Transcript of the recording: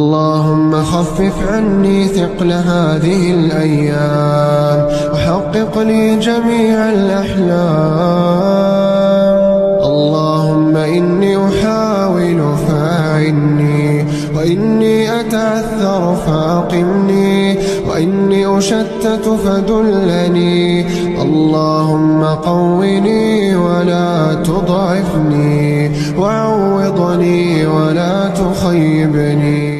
اللهم خفف عني ثقل هذه الأيام وحقق لي جميع الأحلام. اللهم إني أحاول فأعني، وإني أتعثر فأقمني، وإني أشتت فدلني. اللهم قوني ولا تضعفني، وعوضني ولا تخيبني.